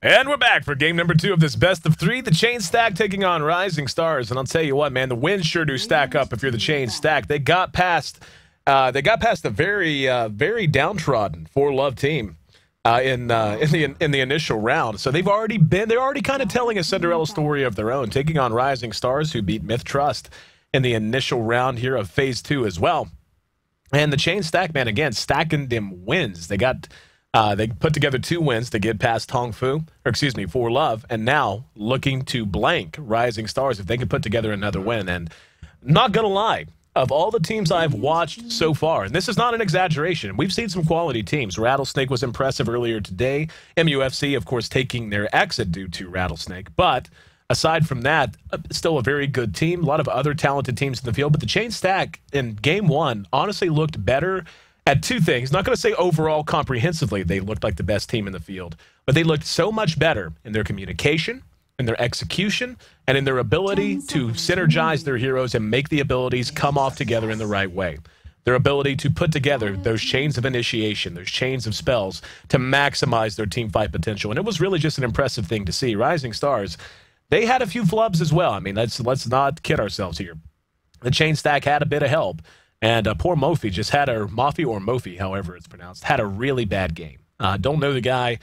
And we're back for game number 2 of this best of 3. The Chain Stack taking on Rising Stars. And I'll tell you what, man, the wins sure do stack up if you're the Chain Stack. They got past a very downtrodden 4Love team in the initial round. So they're already kind of telling a Cinderella story of their own, taking on Rising Stars, who beat Myth Trust in the initial round here of Phase 2 as well. And the Chain Stack, man, again, stacking them wins. They put together 2 wins to get past 4Love, and now looking to blank Rising Stars if they can put together another win. And not gonna lie, of all the teams I've watched so far, and this is not an exaggeration, we've seen some quality teams. Rattlesnake was impressive earlier today. MUFC, of course, taking their exit due to Rattlesnake. But aside from that, still a very good team. A lot of other talented teams in the field. But the Chain Stack in Game 1 honestly looked better at 2 things. Not going to say overall comprehensively they looked like the best team in the field, but they looked so much better in their communication, in their execution, and in their ability to synergize their heroes and make the abilities come off together in the right way. Their ability to put together those chains of initiation, those chains of spells to maximize their team fight potential. And it was really just an impressive thing to see. Rising Stars, they had a few flubs as well. I mean, let's not kid ourselves here. The Chain Stack had a bit of help. And poor Mofi just had Mofi, however it's pronounced, had a really bad game. Don't know the guy,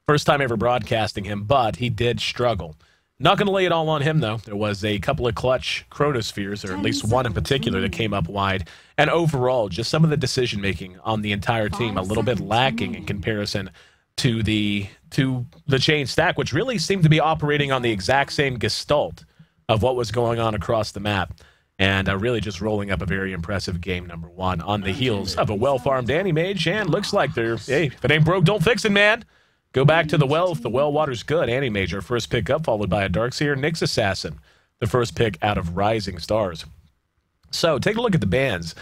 first time ever broadcasting him, but he did struggle. Not going to lay it all on him, though. There was a couple of clutch Chronospheres, or at least one in particular, that came up wide. And overall, just some of the decision-making on the entire team, a little bit lacking in comparison to the Chain Stack, which really seemed to be operating on the exact same gestalt of what was going on across the map. And really just rolling up a very impressive game number 1 on the heels of a well-farmed Anti-Mage. And looks like hey, if it ain't broke, don't fix it, man. Go back to the well if the well water's good. Anti-Mage, our first pick up, followed by a Darkseer. Nyx Assassin, the first pick out of Rising Stars. So take a look at the bans.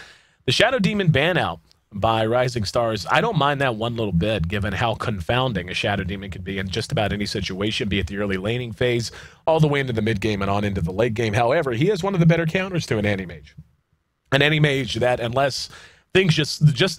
The Shadow Demon ban out by Rising Stars, I don't mind that one little bit, given how confounding a Shadow Demon can be in just about any situation, be it the early laning phase, all the way into the mid game and on into the late game. However, he is one of the better counters to an Anti-Mage. An Anti-Mage that, unless things unless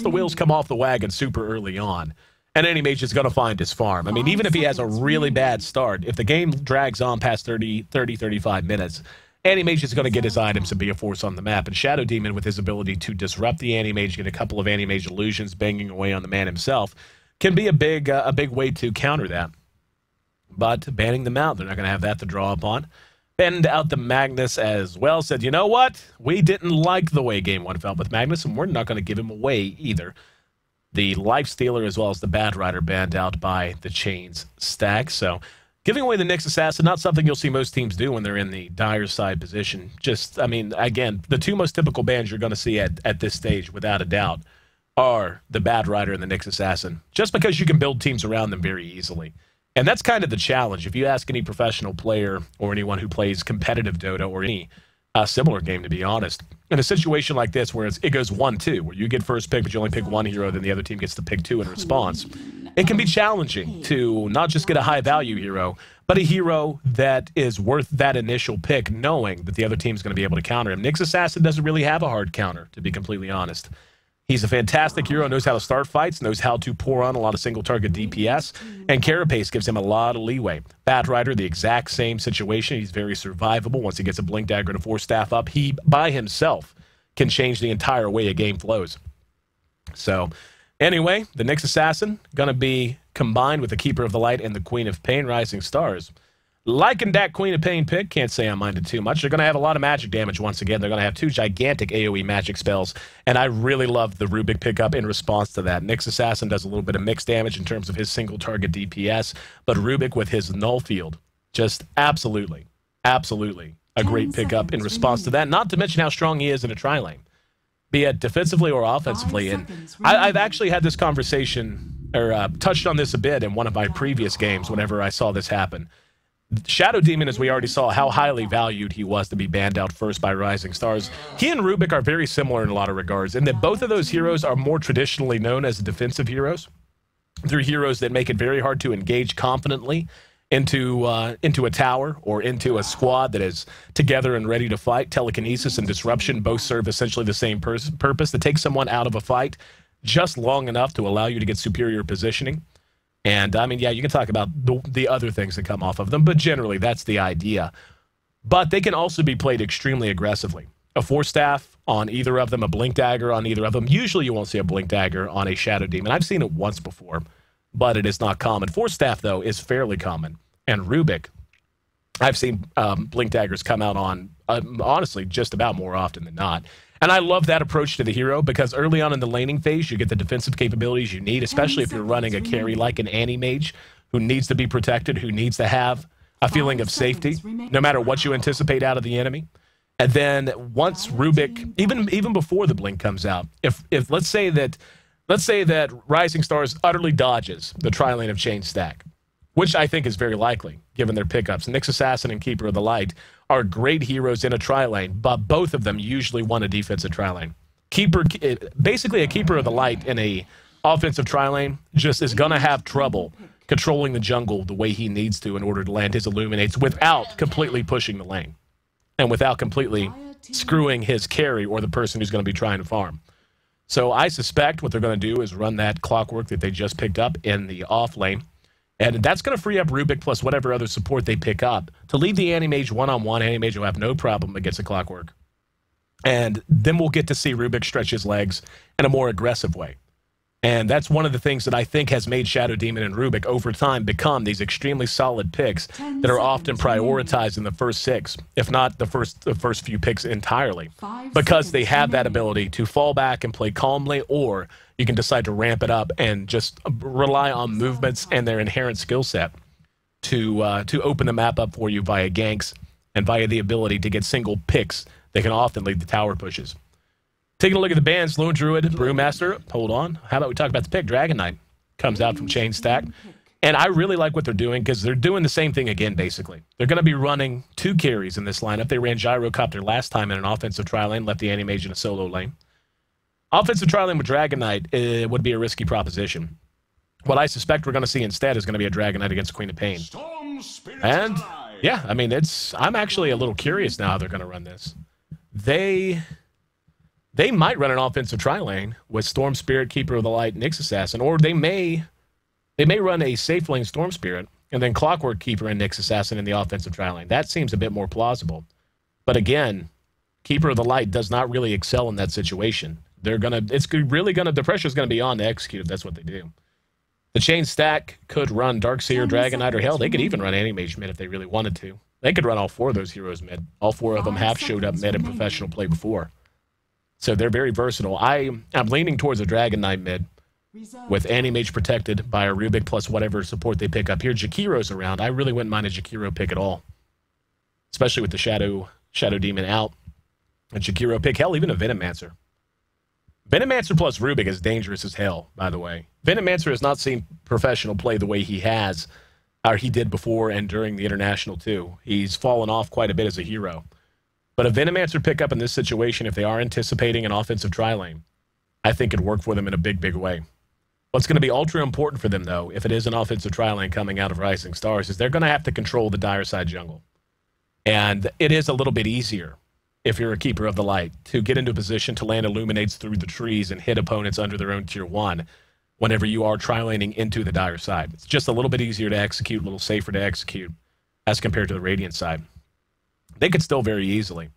the wheels come off the wagon super early on, an Anti-Mage is going to find his farm. I mean, even if he has a really bad start, if the game drags on past 35 minutes, Anti-Mage is going to get his items and be a force on the map. And Shadow Demon, with his ability to disrupt the Anti-Mage, get a couple of Anti-Mage illusions banging away on the man himself, can be a big way to counter that. But banning them out, they're not going to have that to draw upon. Banned out the Magnus as well. Said, you know what? We didn't like the way Game 1 felt with Magnus, and we're not going to give him away either. The Lifestealer as well as the Bad Rider banned out by the Chains Stack. So giving away the Nyx Assassin, not something you'll see most teams do when they're in the dire side position. Just, I mean, again, the 2 most typical bans you're going to see at this stage, without a doubt, are the Bad Rider and the Nyx Assassin, just because you can build teams around them very easily. And that's kind of the challenge. If you ask any professional player or anyone who plays competitive Dota or any similar game, to be honest, in a situation like this where it goes 1-2, where you get first pick but you only pick 1 hero, then the other team gets to pick 2 in response, it can be challenging to not just get a high value hero, but a hero that is worth that initial pick, knowing that the other team's going to be able to counter him. Nyx Assassin doesn't really have a hard counter, to be completely honest. He's a fantastic hero, knows how to start fights, knows how to pour on a lot of single-target DPS, and Carapace gives him a lot of leeway. Bad Rider, the exact same situation. He's very survivable. Once he gets a Blink Dagger to Force Staff up, he, by himself, can change the entire way a game flows. So, anyway, the Nyx Assassin going to be combined with the Keeper of the Light and the Queen of Pain, Rising Stars. Liking that Queen of Pain pick, can't say I minded too much. They're going to have a lot of magic damage once again. They're going to have 2 gigantic AoE magic spells, and I really love the Rubik pickup in response to that. Nyx Assassin does a little bit of mixed damage in terms of his single target DPS, but Rubik with his null field, just absolutely a great pickup in response to that, not to mention how strong he is in a tri-lane, be it defensively or offensively. And I've actually had this conversation, or touched on this a bit in one of my previous games whenever I saw this happen. Shadow Demon, as we already saw, how highly valued he was to be banned out first by Rising Stars. He and Rubik are very similar in a lot of regards, in that both of those heroes are more traditionally known as defensive heroes. They're heroes that make it very hard to engage confidently into a tower or into a squad that is together and ready to fight. Telekinesis and Disruption both serve essentially the same purpose, to take someone out of a fight just long enough to allow you to get superior positioning. And, I mean, yeah, you can talk about the other things that come off of them, but generally that's the idea. But they can also be played extremely aggressively. A Force Staff on either of them, a Blink Dagger on either of them. Usually you won't see a Blink Dagger on a Shadow Demon. I've seen it once before, but it is not common. Force Staff, though, is fairly common. And Rubik, I've seen Blink Daggers come out on, honestly, just about more often than not. And I love that approach to the hero because early on in the laning phase, you get the defensive capabilities you need, especially if you're running a carry like an Anti-Mage who needs to be protected, who needs to have a feeling of safety, no matter what you anticipate out of the enemy. And then once Rubik, even before the blink comes out, if let's say that Rising Stars utterly dodges the tri-lane of Chain Stack, which I think is very likely, given their pickups. Nyx Assassin and Keeper of the Light are great heroes in a tri-lane, but both of them usually want a defensive tri-lane. Basically a Keeper of the Light in a offensive tri-lane just is going to have trouble controlling the jungle the way he needs to in order to land his Illuminates without completely pushing the lane and without completely screwing his carry or the person who's going to be trying to farm. So I suspect what they're going to do is run that Clockwork that they just picked up in the off lane. And that's going to free up Rubik plus whatever other support they pick up to leave the Anti-Mage one-on-one. Anti-Mage will have no problem against a Clockwork. And then we'll get to see Rubik stretch his legs in a more aggressive way. And that's one of the things that I think has made Shadow Demon and Rubik over time become these extremely solid picks that are often prioritized in the first 6, if not the first few picks entirely, because they have that ability to fall back and play calmly, or you can decide to ramp it up and just rely on movements and their inherent skill set to open the map up for you via ganks and via the ability to get single picks that can often lead to tower pushes. Taking a look at the bans, Lone Druid, Brewmaster, hold on. How about we talk about the pick? Dragon Knight comes out from Chain Stack. And I really like what they're doing because they're doing the same thing again, basically. They're going to be running 2 carries in this lineup. They ran Gyrocopter last time in an offensive tri-lane, left the Anti-Mage in a solo lane. Offensive tri-lane with Dragon Knight would be a risky proposition. What I suspect we're going to see instead is going to be a Dragon Knight against Queen of Pain. And, yeah, I mean, I'm actually a little curious now how they're going to run this. They might run an offensive tri-lane with Storm Spirit, Keeper of the Light, Nyx Assassin, or they may run a safe lane Storm Spirit and then Clockwork Keeper and Nyx Assassin in the offensive tri-lane. That seems a bit more plausible. But again, Keeper of the Light does not really excel in that situation. The pressure's gonna be on to execute if that's what they do. The Chain Stack could run Darkseer, Dragon Knight, or hell, they could even run Anti-Mage mid if they really wanted to. They could run all 4 of those heroes mid. All 4 of them have showed up mid in professional play before. So they're very versatile. I'm leaning towards a Dragon Knight mid with Anti-Mage protected by a Rubik plus whatever support they pick up here. Jakiro's around. I really wouldn't mind a Jakiro pick at all, especially with the Shadow Demon out. A Jakiro pick, hell, even a Venomancer. Venomancer plus Rubik is dangerous as hell, by the way. Venomancer has not seen professional play the way he has, or he did before and during the International too. He's fallen off quite a bit as a hero. But a Venomancer pickup in this situation, if they are anticipating an offensive tri-lane, I think could work for them in a big, big way. What's going to be ultra important for them, though, if it is an offensive tri-lane coming out of Rising Stars, is they're going to have to control the dire side jungle. And it is a little bit easier, if you're a Keeper of the Light, to get into a position to land Illuminates through the trees and hit opponents under their own tier 1 whenever you are tri-laning into the dire side. It's just a little bit easier to execute, a little safer to execute as compared to the Radiant side. They could still very easily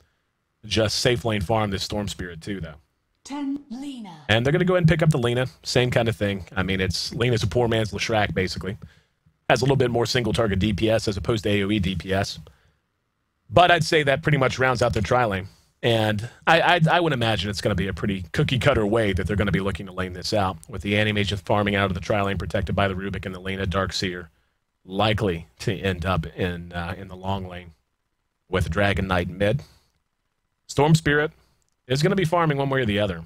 just safe lane farm this Storm Spirit too, though. 10 Lina. And they're going to go ahead and pick up the Lina. Same kind of thing. I mean, Lina's a poor man's Leshrac, basically. Has a little bit more single target DPS as opposed to AoE DPS. But I'd say that pretty much rounds out their tri-lane. And I would imagine it's going to be a pretty cookie-cutter way that they're going to be looking to lane this out, with the Anti-Mage farming out of the tri-lane protected by the Rubik and the Lina Darkseer, likely to end up in the long lane with Dragon Knight mid. Storm Spirit is going to be farming one way or the other.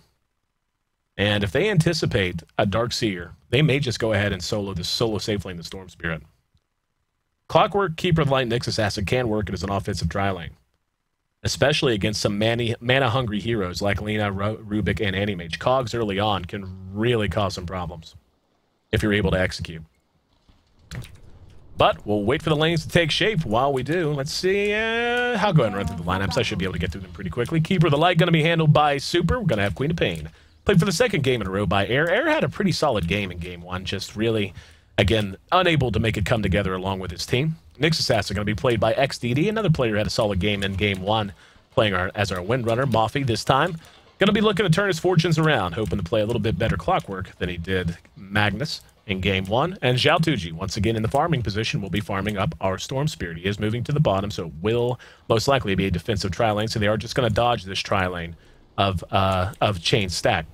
And if they anticipate a Darkseer, they may just go ahead and solo safe lane the Storm Spirit. Clockwork, Keeper of the Light, Nyx Assassin can work as an offensive tri lane, especially against some mana-hungry heroes like Lina, Rubik, and Anti-Mage. Cogs early on can really cause some problems if you're able to execute. But we'll wait for the lanes to take shape while we do. Let's see. I'll go ahead and run through the lineups. I should be able to get through them pretty quickly. Keeper of the Light going to be handled by Super. We're going to have Queen of Pain. Played for the 2nd game in a row by Air. Air had a pretty solid game in game 1. Just really Again, unable to make it come together along with his team. Nyx Assassin going to be played by XDD. Another player who had a solid game in Game 1, playing as our Windrunner. Moffy this time. Going to be looking to turn his fortunes around, hoping to play a little bit better Clockwork than he did Magnus in Game 1. And Zhao Tuji, once again in the farming position, will be farming up our Storm Spirit. He is moving to the bottom, so it will most likely be a defensive tri-lane, so they are just going to dodge this tri-lane of Chain Stack.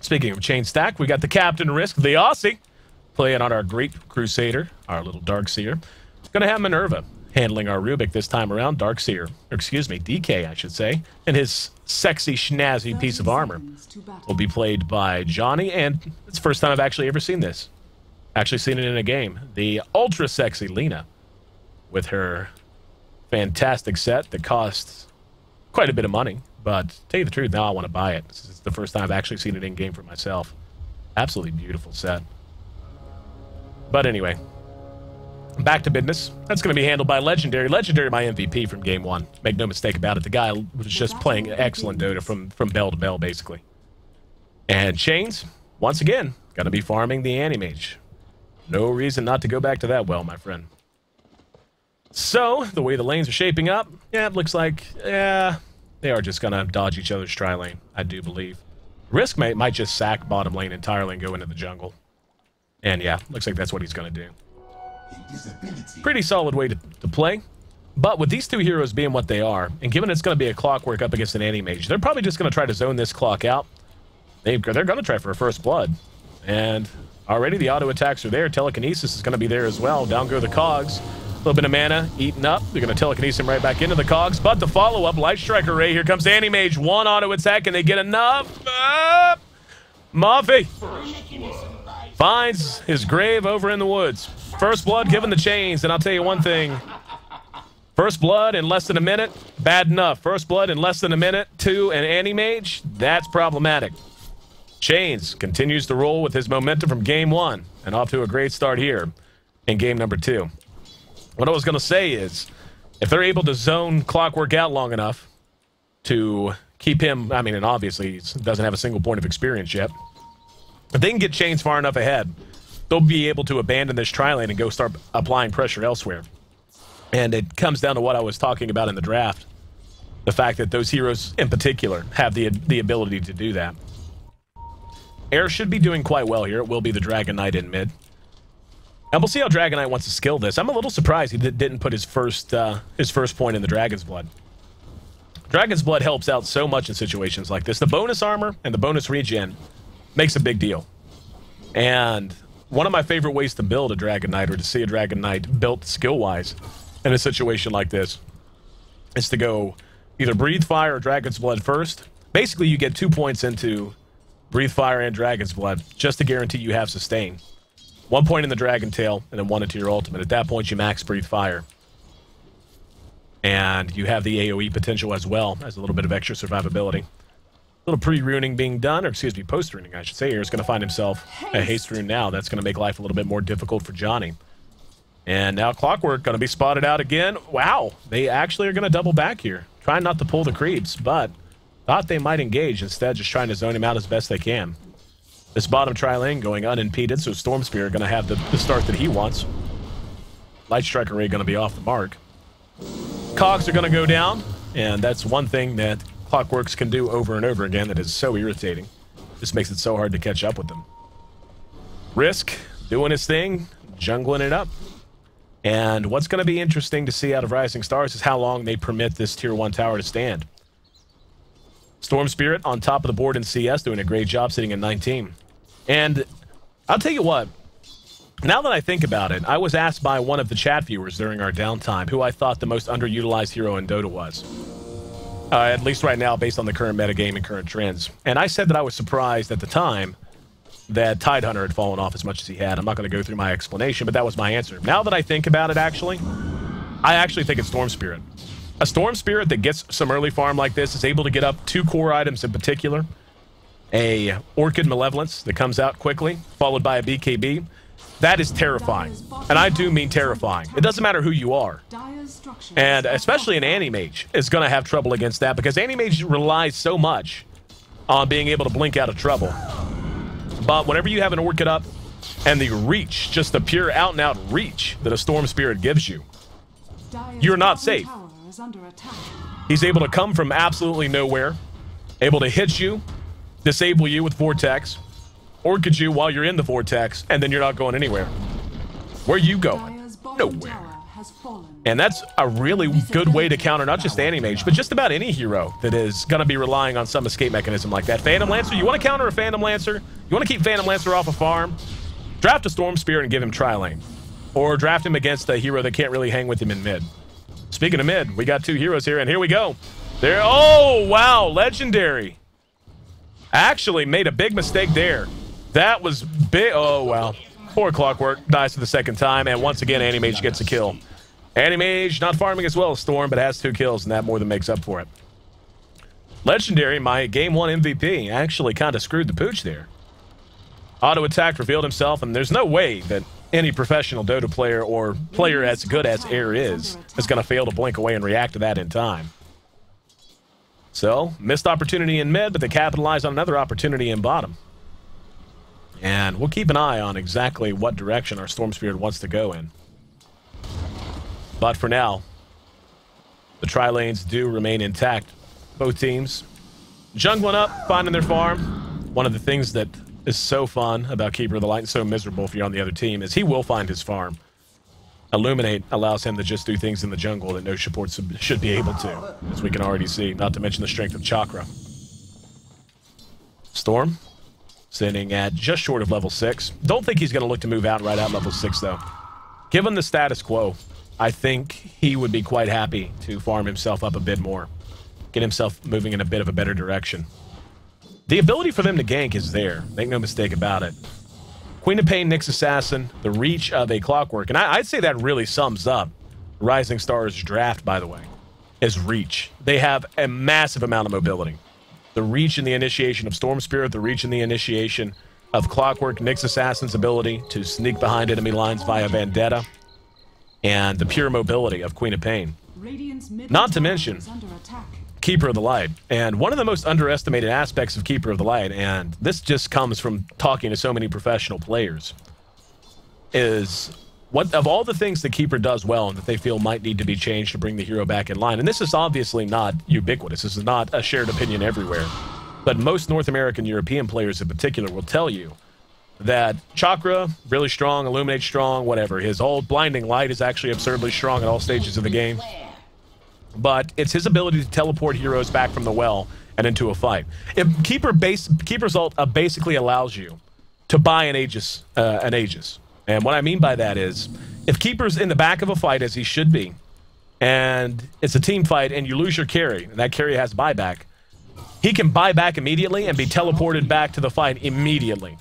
Speaking of Chain Stack, we got the Captain Risk, the Ayesee, playing on our Great Crusader, our little Darkseer. Going to have Minerva handling our Rubik this time around. Darkseer, or excuse me, DK, I should say. And his sexy, schnazzy piece of armor will be played by Johnny. And it's the first time I've actually ever seen this. Actually seen it in a game. The ultra sexy Lena with her fantastic set that costs quite a bit of money. But to tell you the truth, now I want to buy it. This is the first time I've actually seen it in game for myself. Absolutely beautiful set. But anyway, back to business. That's going to be handled by Legendary. Legendary, my MVP from Game 1. Make no mistake about it. The guy was just playing excellent Dota from bell to bell, basically. And Chains, once again, going to be farming the Animage. No reason not to go back to that well, my friend. So, the way the lanes are shaping up, yeah, it looks like, yeah, they are just going to dodge each other's tri-lane, I do believe. Risk might just sack bottom lane entirely and go into the jungle. And yeah, looks like that's what he's going to do. Pretty solid way to play. But with these two heroes being what they are, and given it's going to be a Clockwork up against an Anti-Mage, they're probably just going to try to zone this clock out. They're going to try for a first blood. And already the auto attacks are there. Telekinesis is going to be there as well. Down go the cogs. A little bit of mana eaten up. They're going to telekinesis him right back into the cogs. But the follow-up, Light Strike Array. Here comes Anti-Mage. One auto attack, and they get enough. Moffy finds his grave over in the woods. First blood given the Chains, and I'll tell you one thing. First blood in less than a minute, bad enough. First blood in less than a minute to an Anti-Mage, that's problematic. Chains continues to roll with his momentum from Game 1, and off to a great start here in Game number 2. What I was going to say is, if they're able to zone Clockwork out long enough to keep him, I mean, and obviously he doesn't have a single point of experience yet, if they can get Chains far enough ahead, they'll be able to abandon this tri-lane and go start applying pressure elsewhere. And it comes down to what I was talking about in the draft. The fact that those heroes in particular have the ability to do that. Air should be doing quite well here. It will be the Dragon Knight in mid. And we'll see how Dragon Knight wants to skill this. I'm a little surprised he didn't put his first point in the Dragon's Blood. Dragon's Blood helps out so much in situations like this. The bonus armor and the bonus regen makes a big deal. And one of my favorite ways to build a Dragon Knight, or to see a Dragon Knight built skill-wise in a situation like this, is to go either Breathe Fire or Dragon's Blood first. Basically, you get 2 points into Breathe Fire and Dragon's Blood just to guarantee you have Sustain. 1 point in the Dragon Tail, and then 1 into your ultimate. At that point, you max Breathe Fire. And you have the AoE potential as well, as a little bit of extra survivability. A little pre-runing being done, or excuse me, post-runing, I should say. Here is going to find himself a haste rune now. That's going to make life a little bit more difficult for Johnny. And now Clockwork going to be spotted out again. Wow, they actually are going to double back here. Trying not to pull the creeps, but thought they might engage. Instead, just trying to zone him out as best they can. This bottom tri-lane going unimpeded, so Storm Spirit going to have the start that he wants. Light Strike Array going to be off the mark. Cogs are going to go down, and that's one thing that Clockworks can do over and over again that is so irritating. Just makes it so hard to catch up with them. Risk doing his thing, jungling it up. And what's going to be interesting to see out of Rising Stars is how long they permit this Tier 1 tower to stand. Storm Spirit on top of the board in CS, doing a great job sitting in 19. And I'll tell you what, now that I think about it, I was asked by one of the chat viewers during our downtime who I thought the most underutilized hero in Dota was. At least right now, based on the current metagame and current trends. And I said that I was surprised at the time that Tidehunter had fallen off as much as he had. I'm not going to go through my explanation, but that was my answer. Now that I think about it, actually, I actually think it's Storm Spirit. A Storm Spirit that gets some early farm like this is able to get up 2 core items in particular. A Orchid Malevolence that comes out quickly, followed by a BKB. That is terrifying. And I do mean terrifying. It doesn't matter who you are. And especially an Anti-Mage is going to have trouble against that, because Anti-Mage relies so much on being able to blink out of trouble. But whenever you have an Orchid up, And the reach, just the pure out-and-out reach that a Storm Spirit gives you. You're not safe. He's able to come from absolutely nowhere, able to hit you, disable you with Vortex, orchid you while you're in the Vortex, and then you're not going anywhere. Where are you going? Nowhere. And that's a really good way to counter not just Anti-Mage, but just about any hero that is going to be relying on some escape mechanism like that. Phantom Lancer, you want to counter a Phantom Lancer? You want to keep Phantom Lancer off a farm? Draft a Storm Spirit and give him tri-lane. Or draft him against a hero that can't really hang with him in mid. Speaking of mid, we got two heroes here, and here we go. There. Oh, wow. Legendary. Actually made a big mistake there. That was big. Oh, wow. Poor Clockwork. Dies for the second time, and once again, Anti-Mage gets a kill. Anti-Mage not farming as well as Storm, but has 2 kills, and that more than makes up for it. Legendary, my Game 1 MVP, actually kind of screwed the pooch there. Auto-attack revealed himself, and there's no way that any professional Dota player or player as good as Air is going to fail to blink away and react to that in time. So, missed opportunity in mid, but they capitalized on another opportunity in bottom. And we'll keep an eye on exactly what direction our Storm Spirit wants to go in. But for now, the tri-lanes do remain intact. Both teams jungling up, finding their farm. One of the things that is so fun about Keeper of the Light and so miserable if you're on the other team is he will find his farm. Illuminate allows him to just do things in the jungle that no supports should be able to, as we can already see, not to mention the strength of Chakra. Storm, sitting at just short of level 6. Don't think he's going to look to move out right at level 6, though. Given the status quo, I think he would be quite happy to farm himself up a bit more. Get himself moving in a bit of a better direction. The ability for them to gank is there. Make no mistake about it. Queen of Pain, Nyx Assassin, the reach of a Clockwork. And I'd say that really sums up Rising Stars draft, by the way, is reach. They have a massive amount of mobility. The reach and the initiation of Storm Spirit, the reach and the initiation of Clockwork, Nyx Assassin's ability to sneak behind enemy lines via Vendetta, and the pure mobility of Queen of Pain. Not to mention Keeper of the Light. And one of the most underestimated aspects of Keeper of the Light, and this just comes from talking to so many professional players, is what of all the things that Keeper does well and that they feel might need to be changed to bring the hero back in line. And this is obviously not ubiquitous. This is not a shared opinion everywhere. But most North American, European players in particular will tell you that Chakra, really strong, Illuminate strong, whatever. His old Blinding Light is actually absurdly strong at all stages of the game. But it's his ability to teleport heroes back from the well and into a fight. If Keeper's ult basically allows you to buy an Aegis. And what I mean by that is, if Keeper's in the back of a fight, as he should be, and it's a team fight and you lose your carry, and that carry has buyback, he can buy back immediately and be teleported back to the fight immediately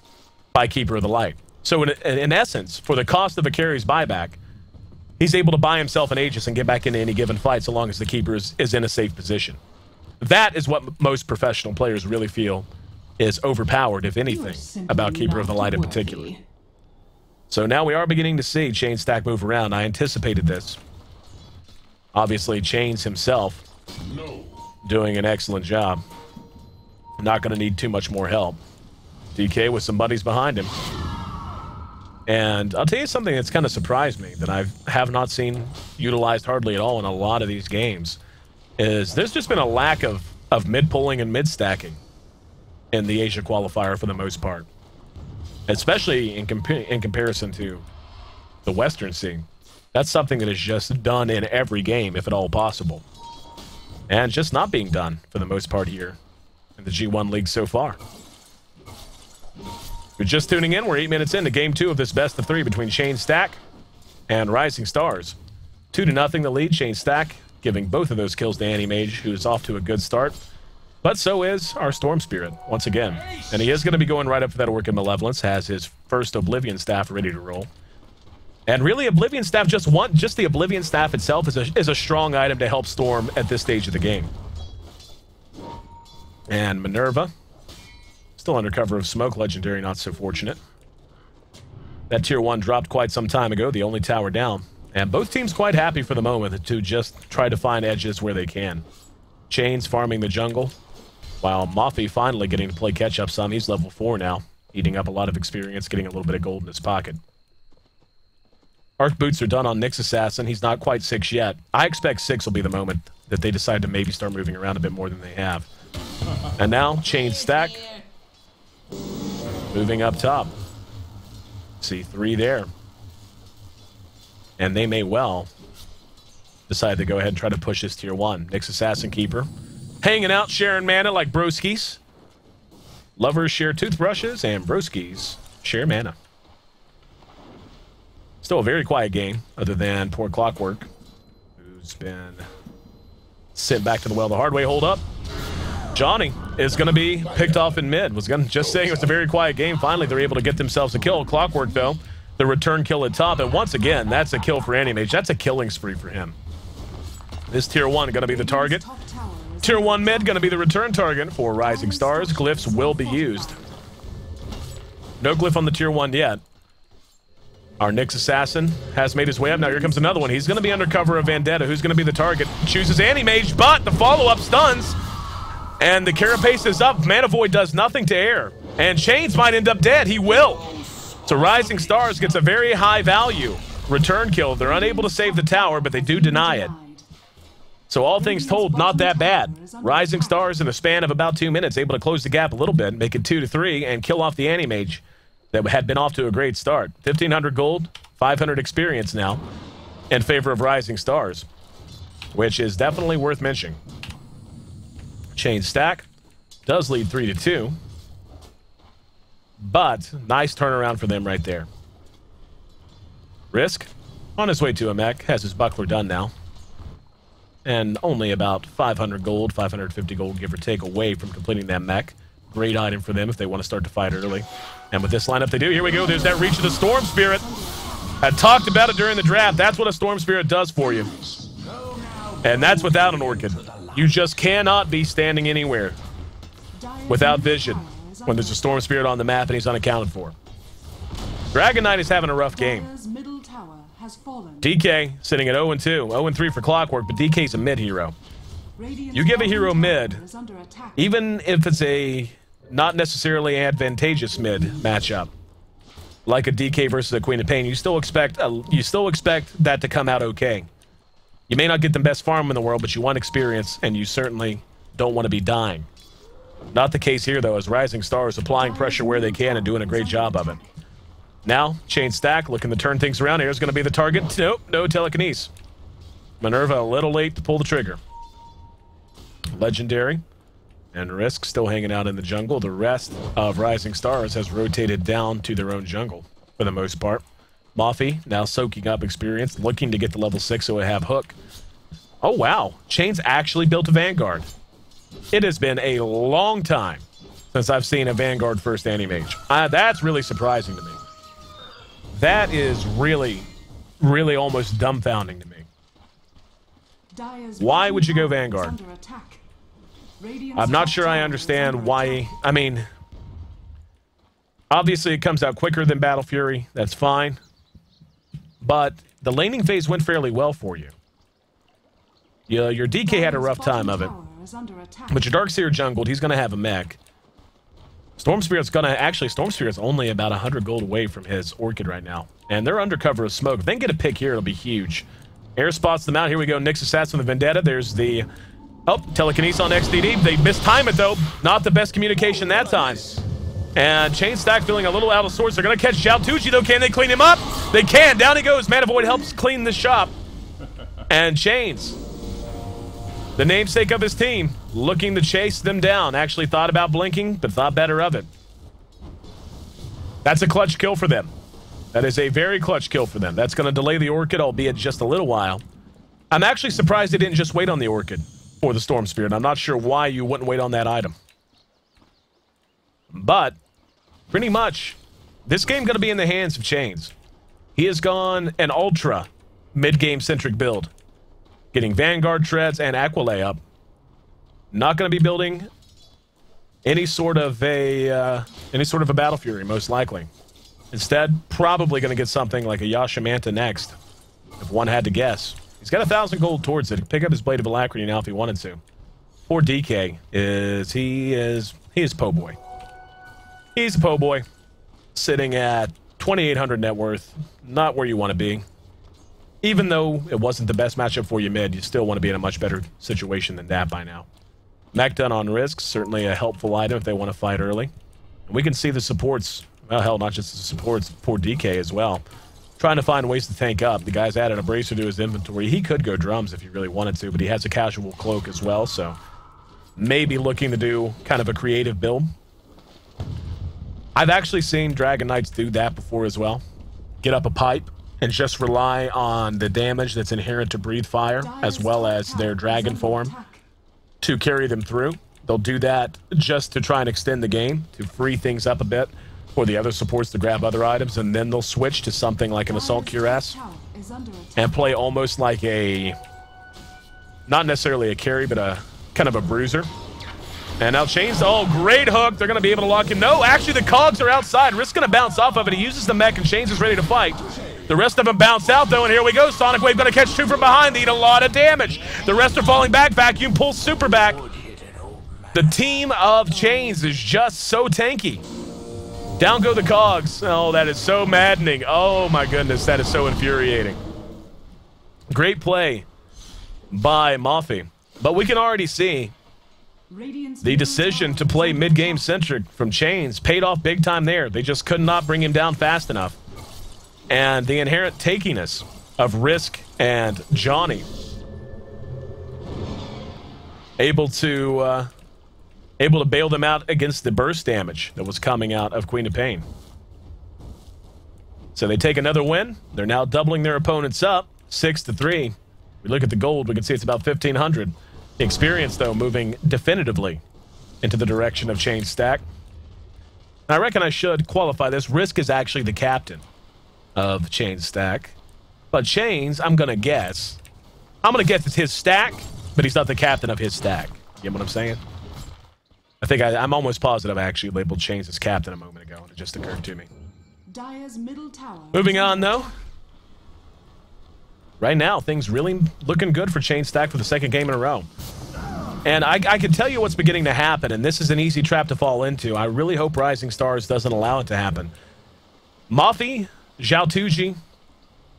by Keeper of the Light. So in essence, for the cost of a carry's buyback, he's able to buy himself an Aegis and get back into any given fight so long as the Keeper is in a safe position. That is what most professional players really feel is overpowered, if anything, about Keeper of the Light in particular. So now we are beginning to see Chain Stack move around. I anticipated this. Obviously, Chains himself doing an excellent job. Not going to need too much more help. DK with some buddies behind him. And I'll tell you something that's kind of surprised me that I have not seen utilized hardly at all in a lot of these games is there's just been a lack of mid-pulling and mid-stacking in the Asia qualifier for the most part. Especially in comparison to the Western scene. That's something that is just done in every game, if at all possible. And just not being done for the most part here in the G1 League so far. If you're just tuning in, we're 8 minutes into Game 2 of this best of 3 between Chain Stack and Rising Stars. 2-0 the lead. Chain Stack giving both of those kills to Anti-Mage, who is off to a good start. But so is our Storm Spirit, once again. And he is going to be going right up for that Orchid Malevolence, has his first Oblivion Staff ready to roll. And really, Oblivion Staff, just the Oblivion Staff itself is a strong item to help Storm at this stage of the game. And Minerva, still under cover of smoke, Legendary, not so fortunate. That Tier 1 dropped quite some time ago, the only tower down. And both teams quite happy for the moment to just try to find edges where they can. Chains farming the jungle, while Mafi finally getting to play catch-up some. He's level 4 now. eating up a lot of experience, getting a little bit of gold in his pocket. Arc boots are done on Nyx Assassin. He's not quite 6 yet. I expect 6 will be the moment that they decide to maybe start moving around a bit more than they have. And now, chain stack. Moving up top. See 3 there. And they may well decide to go ahead and try to push this tier 1. Nyx Assassin Keeper. Hanging out, sharing mana like broskies. Lovers share toothbrushes, and broskies share mana. Still a very quiet game, other than poor Clockwork, who's been sent back to the well the hard way. Hold up. Johnny is going to be picked off in mid. Just saying it was a very quiet game. Finally, they're able to get themselves a kill. Clockwork, though, the return kill at top. And once again, that's a kill for Animage. That's a killing spree for him. This tier 1 going to be the target. Tier 1 mid going to be the return target for Rising Stars. Glyphs will be used. No glyph on the tier 1 yet. Our Nyx Assassin has made his way up. Now here comes another one. He's going to be under cover of Vendetta. Who's going to be the target? Chooses Animage, but the follow-up stuns. And the carapace is up. Mana Void does nothing to air. And Chains might end up dead. He will. So Rising Stars gets a very high value return kill. They're unable to save the tower, but they do deny it. So all things told, not that bad. Rising Stars in a span of about 2 minutes, able to close the gap a little bit, make it 2-3, and kill off the Animage that had been off to a great start. 1,500 gold, 500 experience now in favor of Rising Stars, which is definitely worth mentioning. Chain stack does lead 3-2, but nice turnaround for them right there. Risk on his way to a mech, has his buckler done now, and only about 500 gold, 550 gold give or take away from completing that mech. Great item for them if they want to start to fight early. And with this lineup they do, here we go, there's that reach of the Storm Spirit. I talked about it during the draft. That's what a Storm Spirit does for you. And that's without an Orchid. You just cannot be standing anywhere without vision when there's a Storm Spirit on the map and he's unaccounted for. Dragon Knight is having a rough game. DK sitting at 0-2, 0-3 for Clockwork, but DK's a mid hero. You give a hero mid, even if it's a not necessarily advantageous mid matchup, like a DK versus a Queen of Pain, you still expect that to come out okay. You may not get the best farm in the world, but you want experience, and you certainly don't want to be dying. Not the case here, though, as Rising Stars applying pressure where they can and doing a great job of it. Now, chain stack, looking to turn things around. Here's going to be the target. Nope, no telekinesis. Minerva a little late to pull the trigger. Legendary and Risk still hanging out in the jungle. The rest of Rising Stars has rotated down to their own jungle for the most part. Mafi now soaking up experience, looking to get to level 6 so we have Hook. Oh, wow. Chain's actually built a Vanguard. It has been a long time since I've seen a Vanguard first Animage. That's really surprising to me. That is really, really almost dumbfounding to me. Why would you go Vanguard? I'm not sure I understand why. I mean, obviously it comes out quicker than Battle Fury. That's fine. But the laning phase went fairly well for you. Yeah, your DK had a rough time of it. But your Darkseer jungled, he's going to have a mech. Storm Spirit's going to... Actually, Storm Spirit's only about 100 gold away from his Orchid right now. And they're under cover of smoke. If they can get a pick here, it'll be huge. Air spots them out. Here we go. Nyx Assassin with the Vendetta. There's the... Oh, telekinesis on XDD. They mistime it, though. Not the best communication that time. And Chain Stack feeling a little out of sorts. They're going to catch Xiaotuji, though. Can they clean him up? They can. Down he goes. Mana Void helps clean the shop. And Chains, the namesake of his team, looking to chase them down. Actually thought about blinking, but thought better of it. That's a clutch kill for them. That is a very clutch kill for them. That's going to delay the Orchid, albeit just a little while. I'm actually surprised they didn't just wait on the Orchid for the Storm Spirit. I'm not sure why you wouldn't wait on that item. But, pretty much, this game going to be in the hands of Chains. He has gone an ultra mid-game centric build. Getting Vanguard Treads and Aqualay up. Not going to be building any sort of a Battle Fury, most likely. Instead, probably going to get something like a Yasha Manta next, if one had to guess. He's got 1,000 gold towards it. He could pick up his Blade of Alacrity now if he wanted to. Poor DK he is po' boy. He's a po' boy. sitting at 2,800 net worth. Not where you want to be. Even though it wasn't the best matchup for you mid, you still want to be in a much better situation than that by now. Mech done on risks, certainly a helpful item if they want to fight early. And we can see the supports, well, hell, not just the supports, for DK as well. Trying to find ways to tank up. The guy's added a bracer to his inventory. He could go drums if he really wanted to, but he has a casual cloak as well, so maybe looking to do kind of a creative build. I've actually seen Dragon Knights do that before as well. Get up a pipe and just rely on the damage that's inherent to Breathe Fire, as well as their dragon form, to carry them through. They'll do that just to try and extend the game, to free things up a bit for the other supports to grab other items, and then they'll switch to something like an Assault Cuirass and play almost like a, not necessarily a carry, but a kind of a bruiser. And now Chains, oh, great hook. They're going to be able to lock him. No, actually the cogs are outside. Risk's going to bounce off of it. He uses the mech, and Chains is ready to fight. The rest of them bounce out, though, and here we go. Sonic Wave going to catch two from behind. They eat a lot of damage. The rest are falling back. Vacuum pulls super back. The team of Chains is just so tanky. Down go the cogs. Oh, that is so maddening. Oh, my goodness. That is so infuriating. Great play by Mafi. But we can already see the decision to play mid-game centric from Chains paid off big time there. They just could not bring him down fast enough. And the inherent takiness of Risk and Johnny able to bail them out against the burst damage that was coming out of Queen of Pain. So they take another win. They're now doubling their opponents up 6-3. We look at the gold, we can see it's about 1,500. The experience, though, moving definitively into the direction of Chains stack. I reckon I should qualify this. Risk is actually the captain of Chains stack. But Chains, I'm going to guess it's his stack, but he's not the captain of his stack. You get what I'm saying? I think I'm almost positive I actually labeled Chains as captain a moment ago, and it just occurred to me. Dire's middle tower. Moving on, though. Right now, things really looking good for Chains stack for the second game in a row. And I can tell you what's beginning to happen, and this is an easy trap to fall into. I really hope Rising Stars doesn't allow it to happen. Mafi, Zhao Tuji,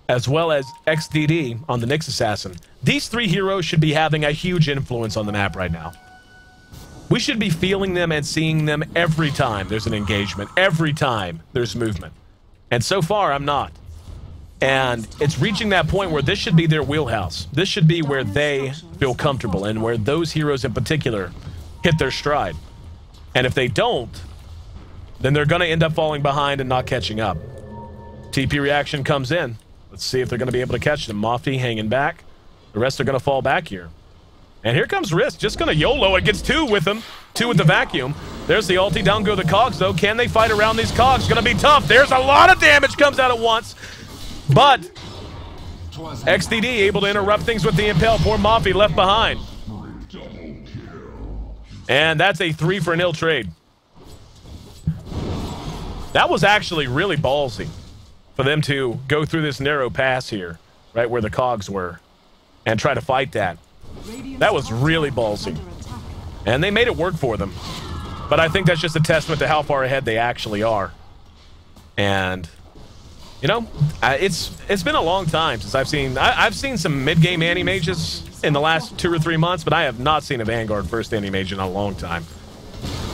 as well as XDD on the Nyx Assassin. These three heroes should be having a huge influence on the map right now. We should be feeling them and seeing them every time there's an engagement, every time there's movement. And so far, I'm not. And it's reaching that point where this should be their wheelhouse. This should be where they feel comfortable and where those heroes in particular hit their stride. And if they don't, then they're going to end up falling behind and not catching up. TP reaction comes in. Let's see if they're going to be able to catch them. Mafi hanging back. The rest are going to fall back here. And here comes Risk, just going to YOLO. It gets two with him. Two with the vacuum. There's the ulti. Down go the cogs, though. Can they fight around these cogs? Going to be tough. There's a lot of damage comes out at once. But XDD able to interrupt things with the impel. Poor Mafi left behind. And that's a 3-for-0 trade. That was actually really ballsy for them to go through this narrow pass here, right where the cogs were, and try to fight that. That was really ballsy. And they made it work for them. But I think that's just a testament to how far ahead they actually are. And you know, it's been a long time since I've seen some mid-game anti-mages in the last 2 or 3 months, but I have not seen a Vanguard first anti-mage in a long time.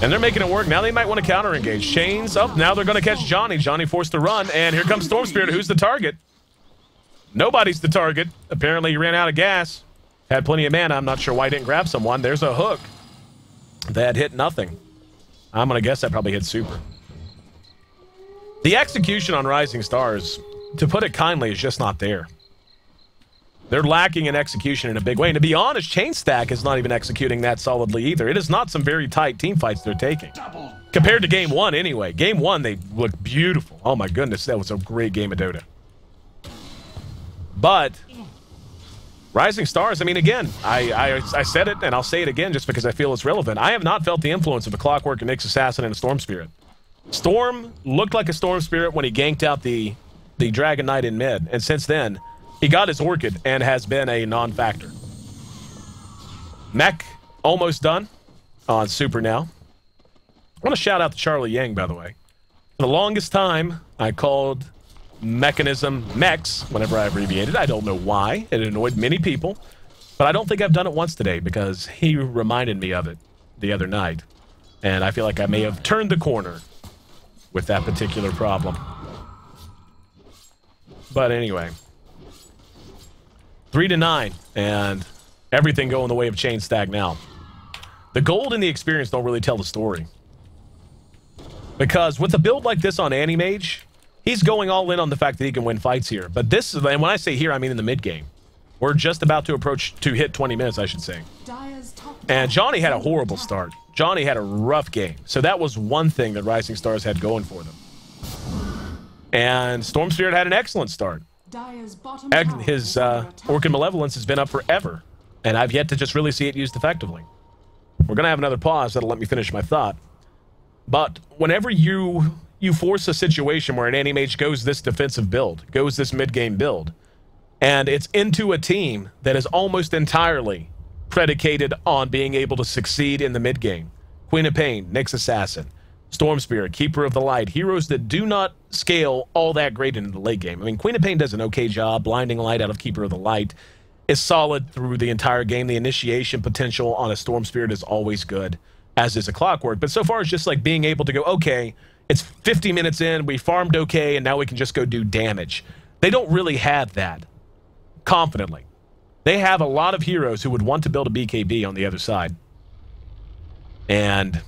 And they're making it work. Now they might want to counter-engage. Chains up. Now they're going to catch Johnny. Johnny forced to run, and here comes Storm Spirit. Who's the target? Nobody's the target. Apparently he ran out of gas. Had plenty of mana. I'm not sure why he didn't grab someone. There's a hook that hit nothing. I'm going to guess that probably hit super. The execution on Rising Stars, to put it kindly, is just not there. They're lacking in execution in a big way. And to be honest, Chain Stack is not even executing that solidly either. It is not some very tight team fights they're taking. Compared to Game 1 anyway. Game 1, they looked beautiful. Oh my goodness, that was a great game of Dota. But Rising Stars, I mean, again, I said it, and I'll say it again just because I feel it's relevant. I have not felt the influence of a Clockwork, a Nyx Assassin, and a Storm Spirit. Storm looked like a Storm Spirit when he ganked out the Dragon Knight in mid, and since then, he got his Orchid and has been a non-factor. Mech almost done on Super now. I want to shout out to Charlie Yang, by the way. For the longest time, I called Mechanism Mex whenever I abbreviated. I don't know why. It annoyed many people. But I don't think I've done it once today because he reminded me of it the other night. And I feel like I may have turned the corner with that particular problem. But anyway. 3-9. And everything going the way of Chain Stag now. The gold and the experience don't really tell the story. Because with a build like this on Animage, he's going all in on the fact that he can win fights here. But this is, and when I say here, I mean in the mid game. We're just about to hit 20 minutes, I should say. And Johnny had a horrible start. Johnny had a rough game. So that was one thing that Rising Stars had going for them. And Storm Spirit had an excellent start. His Orchid Malevolence has been up forever. And I've yet to just really see it used effectively. We're going to have another pause that'll let me finish my thought. But whenever you force a situation where an Animage goes this defensive build, goes this mid-game build, and it's into a team that is almost entirely predicated on being able to succeed in the mid-game. Queen of Pain, Nyx Assassin, Storm Spirit, Keeper of the Light, heroes that do not scale all that great into the late game. I mean, Queen of Pain does an okay job. Blinding Light out of Keeper of the Light is solid through the entire game. The initiation potential on a Storm Spirit is always good, as is a Clockwork. But so far, it's just like being able to go, okay, it's 50 minutes in, we farmed okay, and now we can just go do damage. They don't really have that confidently. They have a lot of heroes who would want to build a BKB on the other side. And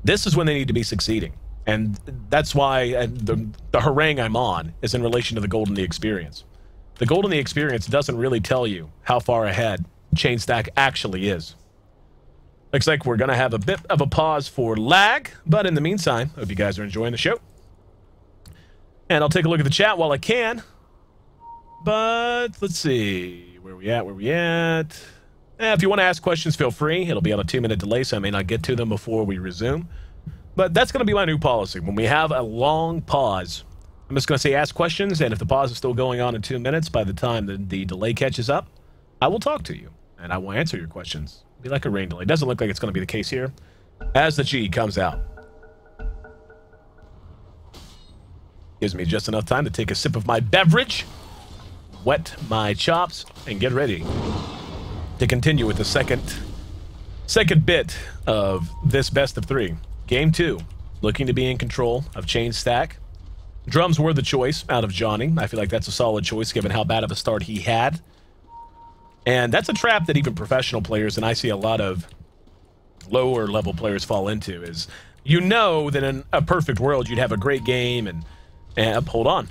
this is when they need to be succeeding. And that's why the harangue I'm on is in relation to the gold and the experience. The gold and the experience doesn't really tell you how far ahead Chain Stack actually is. Looks like we're going to have a bit of a pause for lag, but in the meantime, hope you guys are enjoying the show. And I'll take a look at the chat while I can. But let's see, where we at? If you want to ask questions, feel free. It'll be on a 2-minute delay, so I may not get to them before we resume. But that's going to be my new policy. When we have a long pause, I'm just going to say ask questions, and if the pause is still going on in 2 minutes, by the time the delay catches up, I will talk to you, and I will answer your questions. It'll be like a rain delay. Doesn't look like it's going to be the case here, as the G comes out. Gives me just enough time to take a sip of my beverage, wet my chops, and get ready to continue with the second bit of this best of 3. Game 2, looking to be in control of Chain Stack. Drums were the choice out of Johnny. I feel like that's a solid choice given how bad of a start he had. And that's a trap that even professional players, and I see a lot of lower level players fall into, is you know that in a perfect world you'd have a great game and hold on.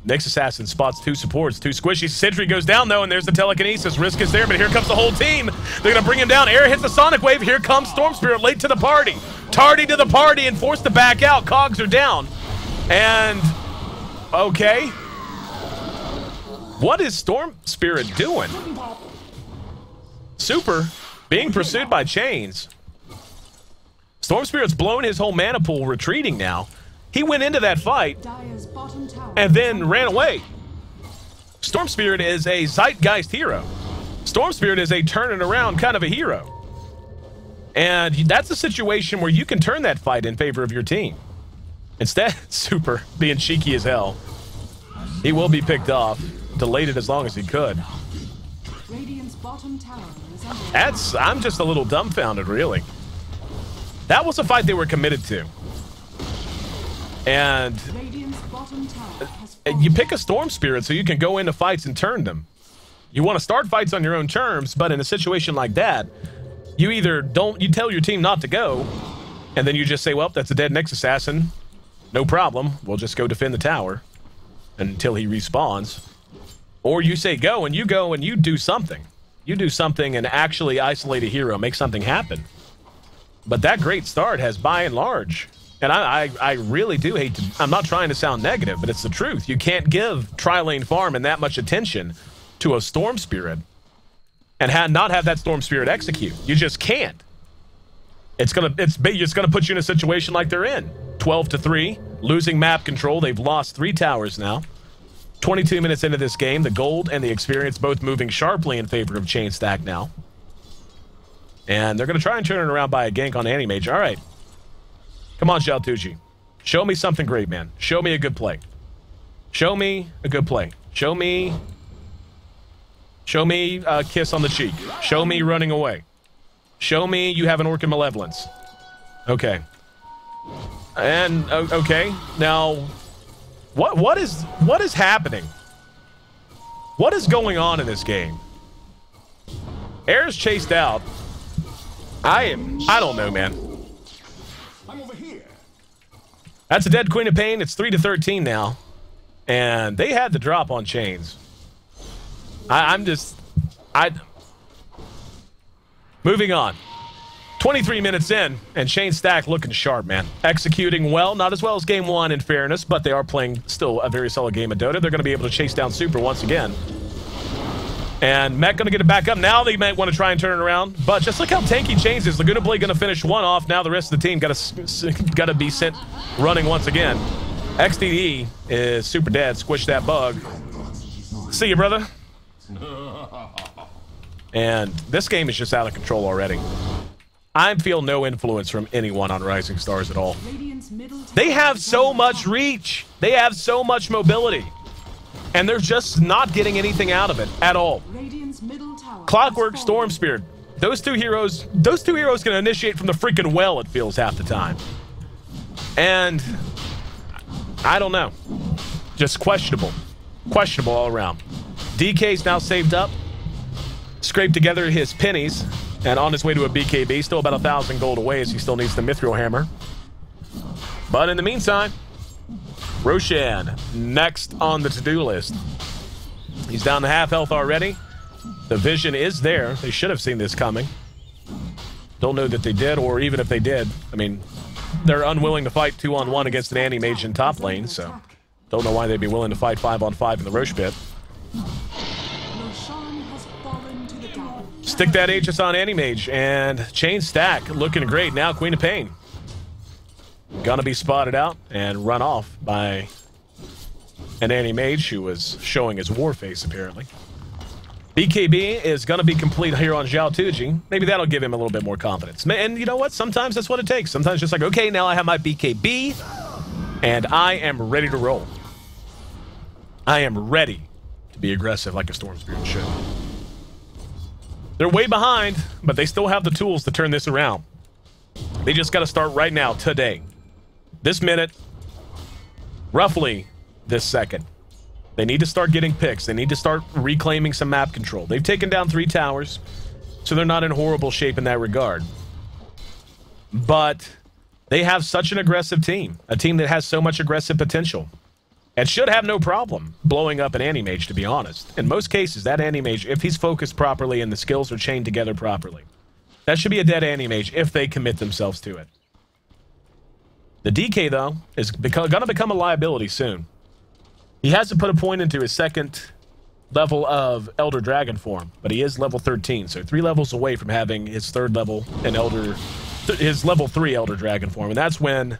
Nyx Assassin spots 2 supports, 2 squishies. Sentry goes down, though, and there's the telekinesis. Risk is there, but here comes the whole team. They're going to bring him down. Air hits the Sonic Wave. Here comes Storm Spirit late to the party. Tardy to the party and forced to back out. Cogs are down. And, okay. What is Storm Spirit doing? Super being pursued by Chains. Storm Spirit's blown his whole mana pool, retreating now. He went into that fight and then ran away. Storm Spirit is a zeitgeist hero. Storm Spirit is a turn it around kind of a hero. And that's a situation where you can turn that fight in favor of your team. Instead, Super, being cheeky as hell, he will be picked off, delayed it as long as he could. I'm just a little dumbfounded, really. That was a fight they were committed to. And you pick a Storm Spirit so you can go into fights and turn them. You want to start fights on your own terms, but in a situation like that, you either you tell your team not to go, and then you just say, well, that's a dead Nyx Assassin. No problem. We'll just go defend the tower until he respawns. Or you say go and you do something. You do something and actually isolate a hero, make something happen. But that great start has, by and large, and I really do hate to, I'm not trying to sound negative, but it's the truth. You can't give Tri-Lane Farm and that much attention to a Storm Spirit and not have that Storm Spirit execute. You just can't. It's gonna put you in a situation like they're in. 12-3, losing map control. They've lost 3 towers now. 22 minutes into this game, the gold and the experience both moving sharply in favor of Chain Stack now. And they're going to try and turn it around by a gank on Animage. All right. Come on, Xiaotuji. Show me something great, man. Show me a good play. Show me a good play. Show me a kiss on the cheek. Show me running away. Show me you have an Orc of Malevolence. Okay. And, okay. Now, what is happening? What is going on in this game? Air's chased out. I don't know, man. I'm over here. That's a dead Queen of Pain. It's 3-13 now. And they had the drop on chains. Moving on. 23 minutes in, and Chain Stack looking sharp, man. Executing well, not as well as Game 1 in fairness, but they are playing still a very solid game of Dota. They're going to be able to chase down Super once again. And Mech going to get it back up. Now they might want to try and turn it around. But just look how tanky Chains is. Laguna Blade going to finish one off. Now the rest of the team got to be sent running once again. XDD is super dead. Squish that bug. See you, brother. And this game is just out of control already. I feel no influence from anyone on Rising Stars at all. They have so much reach. They have so much mobility. And they're just not getting anything out of it at all. Clockwork, Storm Spirit. Those two heroes can initiate from the freaking well, it feels, half the time. And I don't know. Just questionable. Questionable all around. DK's now saved up. Scraped together his pennies. And on his way to a BKB. Still about 1,000 gold away as he still needs the Mithril Hammer. But in the meantime, Roshan, next on the to-do list. He's down to half health already. The vision is there. They should have seen this coming. Don't know that they did, or even if they did. I mean, they're unwilling to fight 2-on-1 against an anti-mage in top lane, so don't know why they'd be willing to fight 5-on-5 in the Roche pit. Stick that Aegis on anti-mage, and Chain Stack looking great. Now Queen of Pain. Gonna be spotted out and run off by an anti-mage who was showing his war face, apparently. BKB is gonna be complete here on Zhao Tuji. Maybe that'll give him a little bit more confidence. And you know what? Sometimes that's what it takes. Sometimes just like, okay, now I have my BKB, and I am ready to roll. I am ready to be aggressive like a Storm Spirit should. They're way behind, but they still have the tools to turn this around. They just got to start right now, today. This minute, roughly this second. They need to start getting picks. They need to start reclaiming some map control. They've taken down 3 towers, so they're not in horrible shape in that regard. But they have such an aggressive team. A team that has so much aggressive potential. And should have no problem blowing up an anti-mage, to be honest. In most cases, that anti-mage, if he's focused properly and the skills are chained together properly, that should be a dead anti-mage if they commit themselves to it. The DK, though, is going to become a liability soon. He hasn't put a point into his second level of Elder Dragon form, but he is level 13, so 3 levels away from having his third level in his level 3 Elder Dragon form, and that's when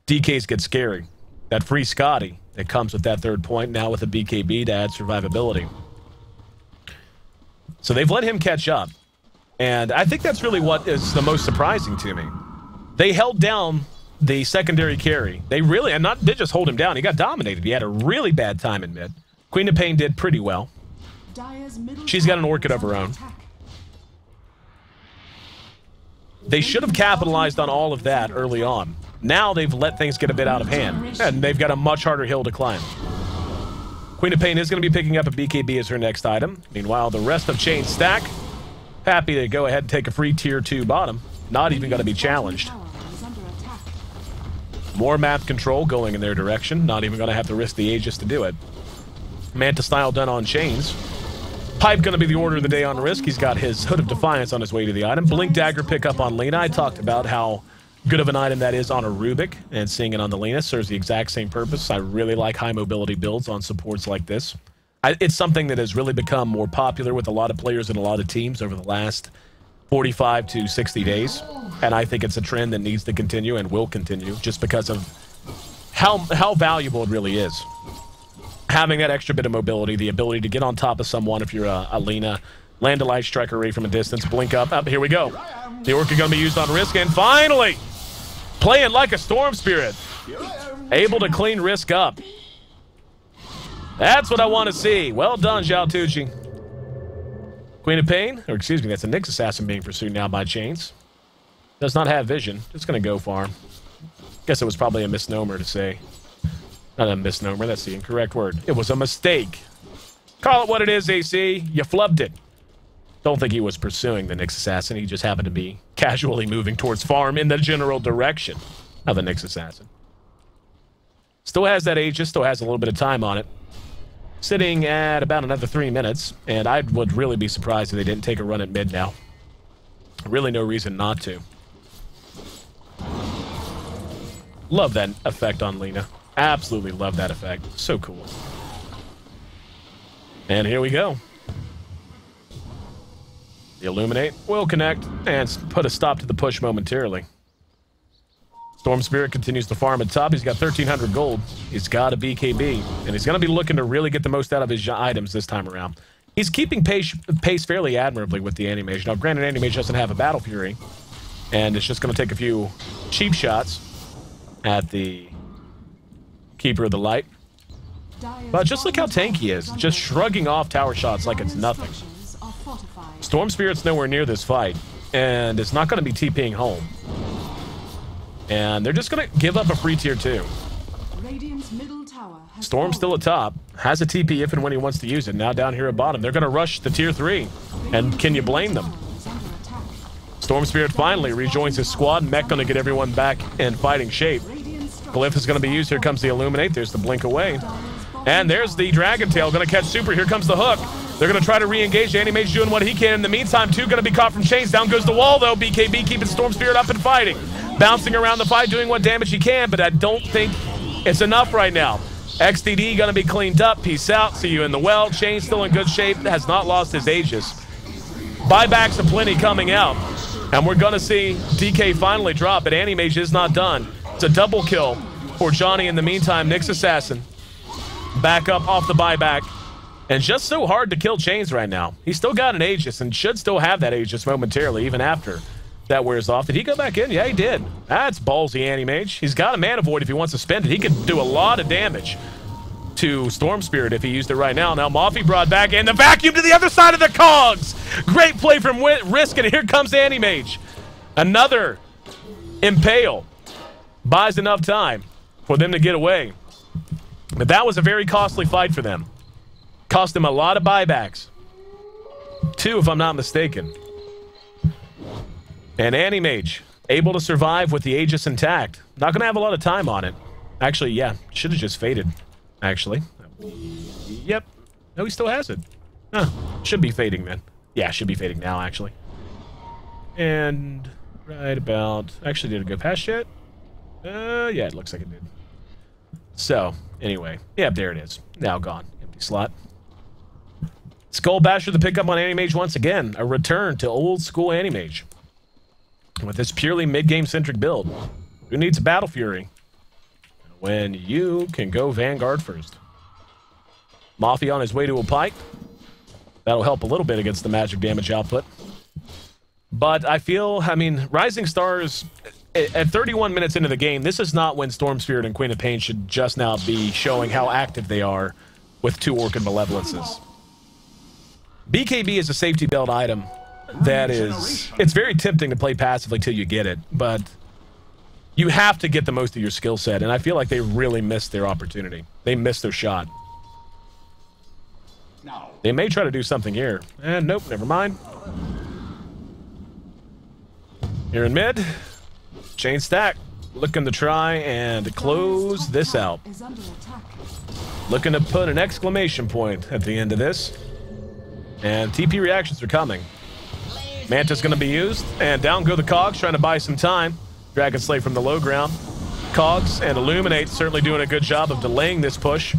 DKs get scary. That free Scotty that comes with that third point, now with a BKB to add survivability. So they've let him catch up. And I think that's really what is the most surprising to me. They held down the secondary carry. They really, and not did just hold him down. He got dominated. He had a really bad time in mid. Queen of Pain did pretty well. She's got an Orchid of her own. They should have capitalized on all of that early on. Now they've let things get a bit out of hand, and they've got a much harder hill to climb. Queen of Pain is going to be picking up a BKB as her next item. Meanwhile, the rest of Chain Stack, happy to go ahead and take a free tier 2 bottom. Not even going to be challenged. More map control going in their direction. Not even going to have to risk the Aegis to do it. Manta style done on chains. Pipe going to be the order of the day on risk. He's got his Hood of Defiance on his way to the item. Blink Dagger pick up on Lena. I talked about how good of an item that is on a Rubik, and seeing it on the Lena serves the exact same purpose. I really like high mobility builds on supports like this. It's something that has really become more popular with a lot of players and a lot of teams over the last 45 to 60 days, and I think it's a trend that needs to continue and will continue just because of how valuable it really is. Having that extra bit of mobility, the ability to get on top of someone if you're a Lena, land a light strike array from a distance, blink up, here we go. The Orchid going to be used on risk, and finally, playing like a Storm Spirit. Here I am. Able to clean risk up. That's what I want to see. Well done, Zhao Tucci. Queen of Pain, or excuse me, that's a Nyx Assassin being pursued now by Chains. Does not have vision. Just going to go for him. Guess it was probably a misnomer to say. Not a misnomer, that's the incorrect word. It was a mistake. Call it what it is, AC. You flubbed it. Don't think he was pursuing the Nyx Assassin. He just happened to be casually moving towards farm in the general direction of the Nyx Assassin. Still has that Aegis, still has a little bit of time on it. Sitting at about another 3 minutes, and I would really be surprised if they didn't take a run at mid now. Really no reason not to. Love that effect on Lina. Absolutely love that effect. So cool. And here we go. The Illuminate will connect and put a stop to the push momentarily. Storm Spirit continues to farm at top. He's got 1,300 gold. He's got a BKB, and he's going to be looking to really get the most out of his items this time around. He's keeping pace fairly admirably with the Animage. Now, granted, Animage doesn't have a Battle Fury, and it's just going to take a few cheap shots at the Keeper of the Light. But just look how tanky he is, just shrugging off tower shots like it's nothing. Storm Spirit's nowhere near this fight, and it's not going to be TPing home. And they're just going to give up a free tier 2. Storm's still at top, has a TP if and when he wants to use it. Now down here at bottom, they're going to rush the tier 3. And can you blame them? Storm Spirit finally rejoins his squad. Mech going to get everyone back in fighting shape. Glyph is going to be used. Here comes the Illuminate. There's the blink away. And there's the Dragon Tail. Going to catch Super. Here comes the hook. They're going to try to re-engage. Animage doing what he can. In the meantime, 2 going to be caught from Chains. Down goes the wall, though. BKB keeping Storm Spirit up and fighting. Bouncing around the fight, doing what damage he can, but I don't think it's enough right now. XDD going to be cleaned up. Peace out. See you in the well. Chains still in good shape. Has not lost his Aegis. Buybacks aplenty coming out. And we're going to see DK finally drop, but Animage is not done. It's a double kill for Johnny in the meantime. Nyx Assassin back up off the buyback. And just so hard to kill Chains right now. He's still got an Aegis and should still have that Aegis momentarily, even after that wears off. Did he go back in? Yeah, he did. That's ballsy, Animage. He's got a Mana Void if he wants to spend it. He could do a lot of damage to Storm Spirit if he used it right now. Now Mafi brought back in the vacuum to the other side of the cogs. Great play from Risk, and here comes Animage. Another Impale. Buys enough time for them to get away. But that was a very costly fight for them. Cost them a lot of buybacks. 2, if I'm not mistaken. And Animage, able to survive with the Aegis intact. Not going to have a lot of time on it. Actually, yeah, should have just faded, actually. Yep. No, he still has it. Huh. Should be fading then. Yeah, should be fading now, actually. And right about... Actually, did it go past yet? Yeah, it looks like it did. So, anyway. Yeah, there it is. Now gone. Empty slot. Skull Basher the pickup on Animage once again. A return to old school Animage. With this purely mid-game centric build. Who needs a Battle Fury when you can go Vanguard first? Mafi on his way to a pike. That'll help a little bit against the magic damage output. But I feel, I mean, Rising Stars, at 31 minutes into the game, this is not when Storm Spirit and Queen of Pain should just now be showing how active they are with 2 Orchid Malevolences. BKB is a safety belt item that is, it's very tempting to play passively till you get it, but you have to get the most of your skill set, and I feel like they really missed their opportunity. They missed their shot. They may try to do something here. And nope, never mind. Here in mid, Chain Stack looking to try and close this out. Looking to put an exclamation point at the end of this. And TP reactions are coming. Manta's going to be used, and down go the Cogs, trying to buy some time. Dragon Slay from the low ground. Cogs and Illuminate certainly doing a good job of delaying this push.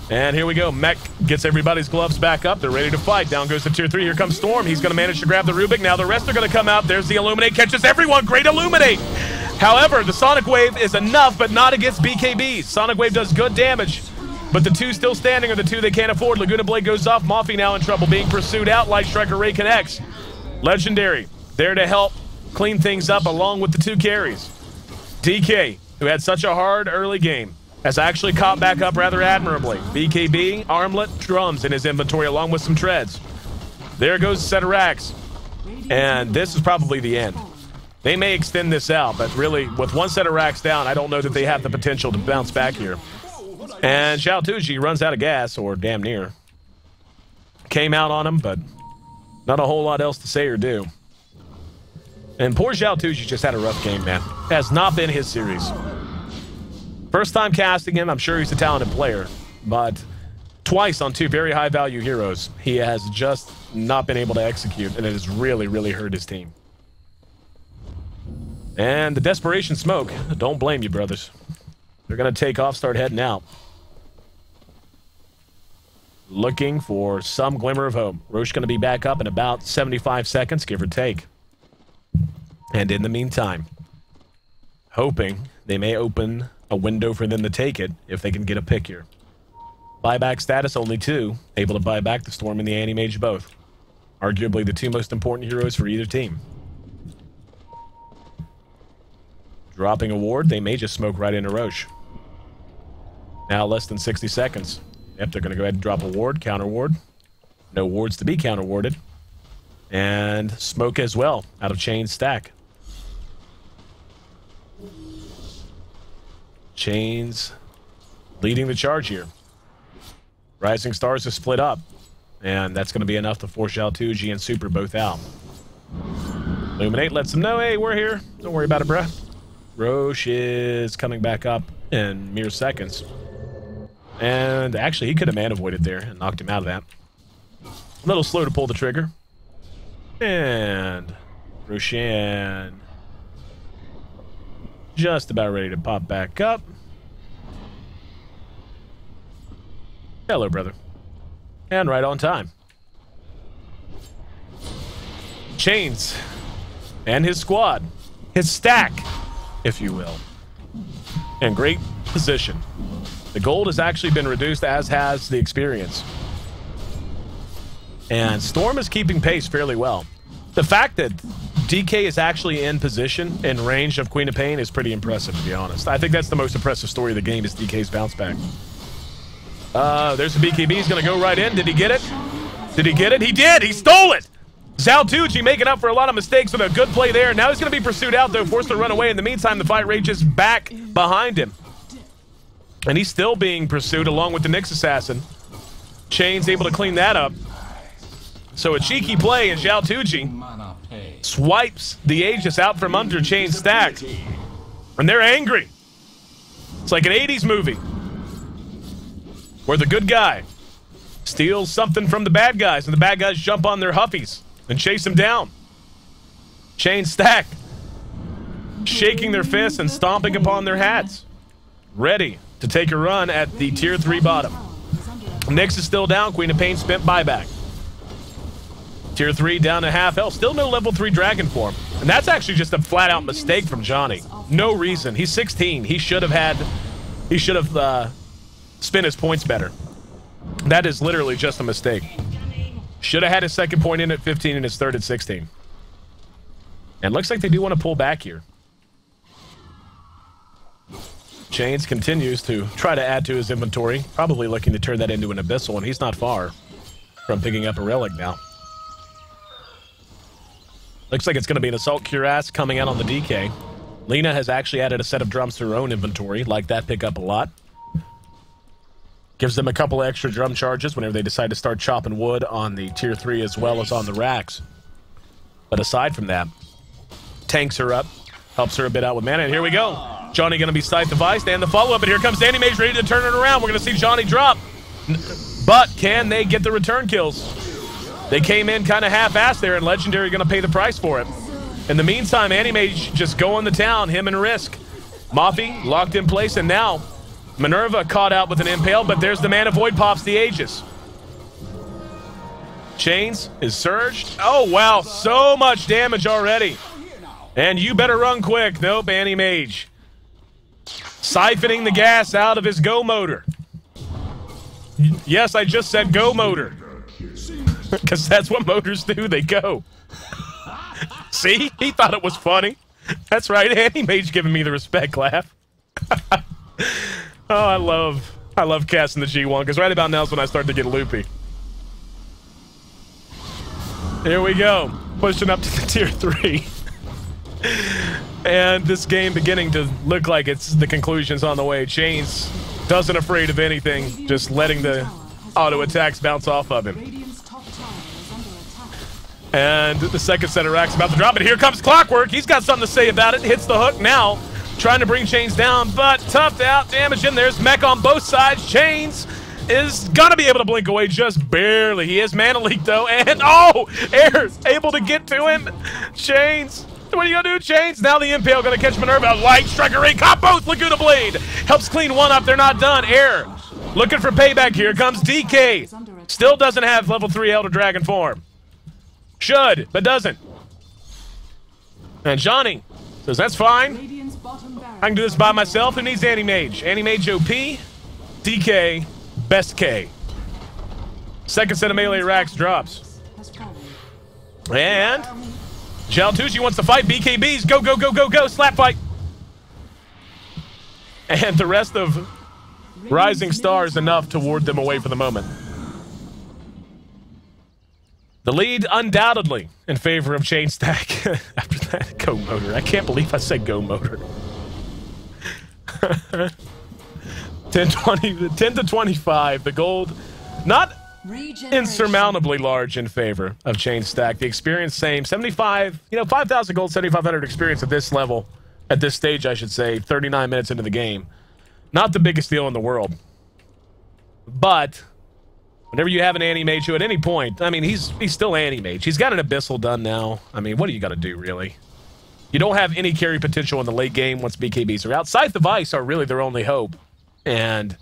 And here we go. Mech gets everybody's gloves back up. They're ready to fight. Down goes to tier 3. Here comes Storm. He's going to manage to grab the Rubik. Now the rest are going to come out. There's the Illuminate. Catches everyone. Great Illuminate. However, the Sonic Wave is enough, but not against BKB. Sonic Wave does good damage. But the 2 still standing are the 2 they can't afford. Laguna Blade goes off. Mafi now in trouble, being pursued out. Light Striker Ray connects. Legendary there to help clean things up along with the 2 carries. DK who had such a hard early game, has actually caught back up rather admirably. BKB, armlet, drums in his inventory along with some treads. There goes a set of racks. And this is probably the end. They may extend this out, but really, with one set of racks down, I don't know that they have the potential to bounce back here. And Xiao Tuji runs out of gas, or damn near. Came out on him, but not a whole lot else to say or do. And poor Xiao Tuji just had a rough game, man. Has not been his series. First time casting him, I'm sure he's a talented player, but twice on two very high-value heroes, he has just not been able to execute, and it has really, really hurt his team. And the desperation smoke, don't blame you, brothers. They're going to take off, start heading out. Looking for some glimmer of hope. Roche going to be back up in about 75 seconds, give or take. And in the meantime, hoping they may open a window for them to take it if they can get a pick here. Buyback status, only 2. Able to buy back the Storm and the Anti-Mage both. Arguably the 2 most important heroes for either team. Dropping a ward, they may just smoke right into Roche. Now less than 60 seconds. Yep, they're going to go ahead and drop a ward, counter ward. No wards to be counter warded. And smoke as well, out of Chain stack. Chains leading the charge here. Rising Stars is split up. And that's going to be enough to force out 2G and Super both out. Illuminate lets them know, hey, we're here. Don't worry about it, bruh. Roche is coming back up in mere seconds. And actually, he could have man avoided there and knocked him out of that. A little slow to pull the trigger. And Roshan just about ready to pop back up. Hello, brother. And right on time. Chains and his squad, his stack, if you will, in great position. The gold has actually been reduced, as has the experience. And Storm is keeping pace fairly well. The fact that DK is actually in position, in range of Queen of Pain, is pretty impressive, to be honest. I think that's the most impressive story of the game, is DK's bounce back. There's the BKB. He's going to go right in. Did he get it? Did he get it? He did! He stole it! Xiao Tuji making up for a lot of mistakes with a good play there. Now he's going to be pursued out, though, forced to run away. In the meantime, the fight rages back behind him. And he's still being pursued along with the Nyx Assassin. Chain's able to clean that up. So a cheeky play, and Xiao Tuji swipes the Aegis out from under Chain's stack. And they're angry. It's like an 80s movie where the good guy steals something from the bad guys, and the bad guys jump on their huffies and chase him down. Chain stack, shaking their fists and stomping upon their hats, ready to take a run at the tier 3 bottom. Nyx is still down. Queen of Pain spent buyback. Tier 3 down to half health. Still no level 3 dragon form. And that's actually just a flat out mistake from Johnny. No reason. He's 16. He should have spent his points better. That is literally just a mistake. Should have had his second point in at 15 and his third at 16. And looks like they do want to pull back here. Chains continues to try to add to his inventory, probably looking to turn that into an Abyssal, and he's not far from picking up a relic now. Looks like it's going to be an Assault Cuirass coming out on the DK. Lena has actually added a set of drums to her own inventory. Like that pickup a lot. Gives them a couple of extra drum charges whenever they decide to start chopping wood on the tier 3 as well as on the racks. But aside from that, tanks her up, helps her a bit out with mana, and here we go. Johnny going to be Scythe Device, and the follow-up, and here comes the Anti-Mage ready to turn it around. We're going to see Johnny drop. But can they get the return kills? They came in kind of half-assed there, and Legendary going to pay the price for it. In the meantime, Anti-Mage just going to town, him and Risk. Mafi locked in place, and now Minerva caught out with an Impale, but there's the Mana Void pops the Aegis. Chains is surged. Oh, wow, so much damage already. And you better run quick. Nope, Anti-Mage siphoning the gas out of his go motor. Yes, I just said go motor. Because that's what motors do, they go. See? He thought it was funny. That's right, Anti-Mage giving me the respect laugh. Oh, I love casting the G1 because right about now is when I start to get loopy. Here we go, pushing up to the tier 3. And this game beginning to look like it's the conclusion's on the way. Chains doesn't afraid of anything, just letting the auto attacks bounce off of him. Radiant's top tower is under attack. And the second set of racks about to drop, and here comes Clockwork. He's got something to say about it. Hits the hook now, trying to bring Chains down, but toughed out, damage in. There's mech on both sides. Chains is gonna be able to blink away just barely. He is mana leak though, and oh, Air able to get to him. Chains, what are you gonna do, Chains? Now the Impale gonna catch Minerva. Light Striker Ray, caught both. Laguna Blade helps clean one up. They're not done. Air looking for payback. Here comes DK. Still doesn't have level 3 Elder Dragon form. Should, but doesn't. And Johnny says, that's fine. Radiant's bottom barracks I can do this by myself. Who needs Anti-Mage? Anti-Mage OP, DK, best K. Second set of melee racks drops. has fallen. And Jaltucci wants to fight. BKBs, go, go, go, go, go. Slap fight. And the rest of Rising Stars enough to ward them away for the moment. The lead undoubtedly in favor of Chain Stack. After that, go Motor. I can't believe I said go Motor. 10 to 25. The gold, not insurmountably large in favor of Chain Stack. The experience same. 75, 5,000 gold, 7,500 experience at this level. At this stage, I should say. 39 minutes into the game. Not the biggest deal in the world. But whenever you have an Anti-Mage who at any point, I mean, he's still Anti-Mage. He's got an Abyssal done now. I mean, what do you got to do, really? You don't have any carry potential in the late game once BKBs are out. Scythe of Ice are really their only hope. And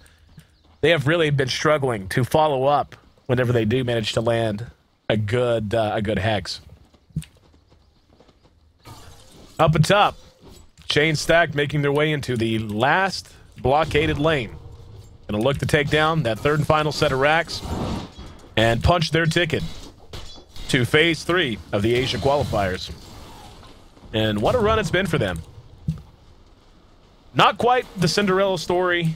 they have really been struggling to follow up whenever they do manage to land a good hex. Up atop, Chain Stack making their way into the last blockaded lane. Gonna look to take down that third and final set of racks and punch their ticket to Phase 3 of the Asia Qualifiers. And what a run it's been for them. Not quite the Cinderella story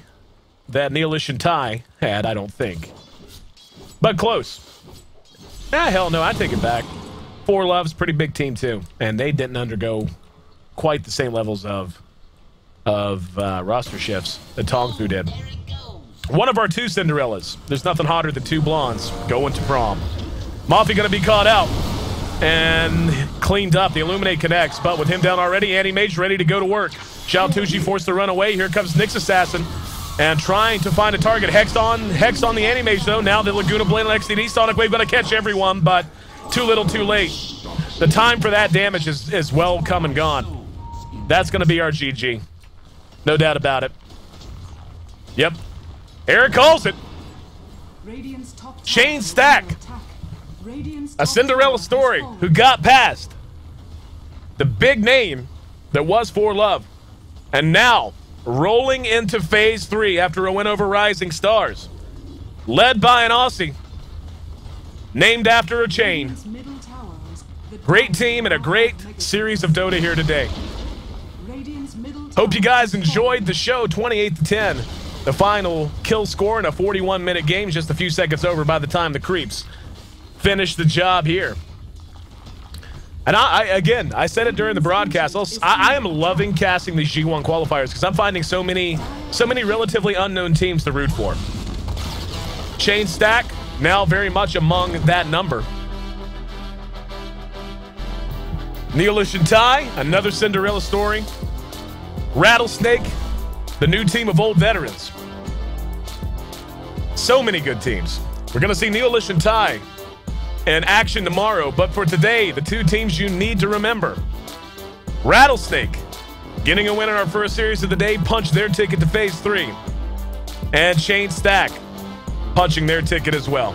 that Neilish and Ty had, I don't think. But close. Hell no, I take it back. Four Love's pretty big team too, and they didn't undergo quite the same levels of roster shifts that Tongfu did. One of our two Cinderellas. There's nothing hotter than two blondes going to prom. Mafi gonna be caught out and cleaned up. The Illuminate connects, but with him down already, Anti-Mage ready to go to work. Xiaotuji forced to run away. Here comes Nyx Assassin and trying to find a target. Hex on the Anti-Mage though. Now the Laguna Blade and XDD Sonic Wave gonna catch everyone, but too little too late. The time for that damage is well come and gone. That's gonna be our GG. No doubt about it. Yep. Eric calls it. Chain Stack. A Cinderella story who got past the big name that was For Love. And now, rolling into Phase 3 after a win over Rising Stars. Led by an Aussie. Named after a chain. Great team and a great series of Dota here today. Hope you guys enjoyed the show. 28-10. The final kill score in a 41-minute game, just a few seconds over by the time the creeps finish the job here. And I said it during the broadcast. I am loving casting these G1 qualifiers because I'm finding so many relatively unknown teams to root for. Chain Stack now very much among that number. Neilish and Ty, another Cinderella story. Rattlesnake, the new team of old veterans. So many good teams. We're going to see Neilish and Ty in action tomorrow, but for today, the two teams you need to remember. Rattlesnake, getting a win in our first series of the day, punched their ticket to Phase 3. And Chain Stack, punching their ticket as well.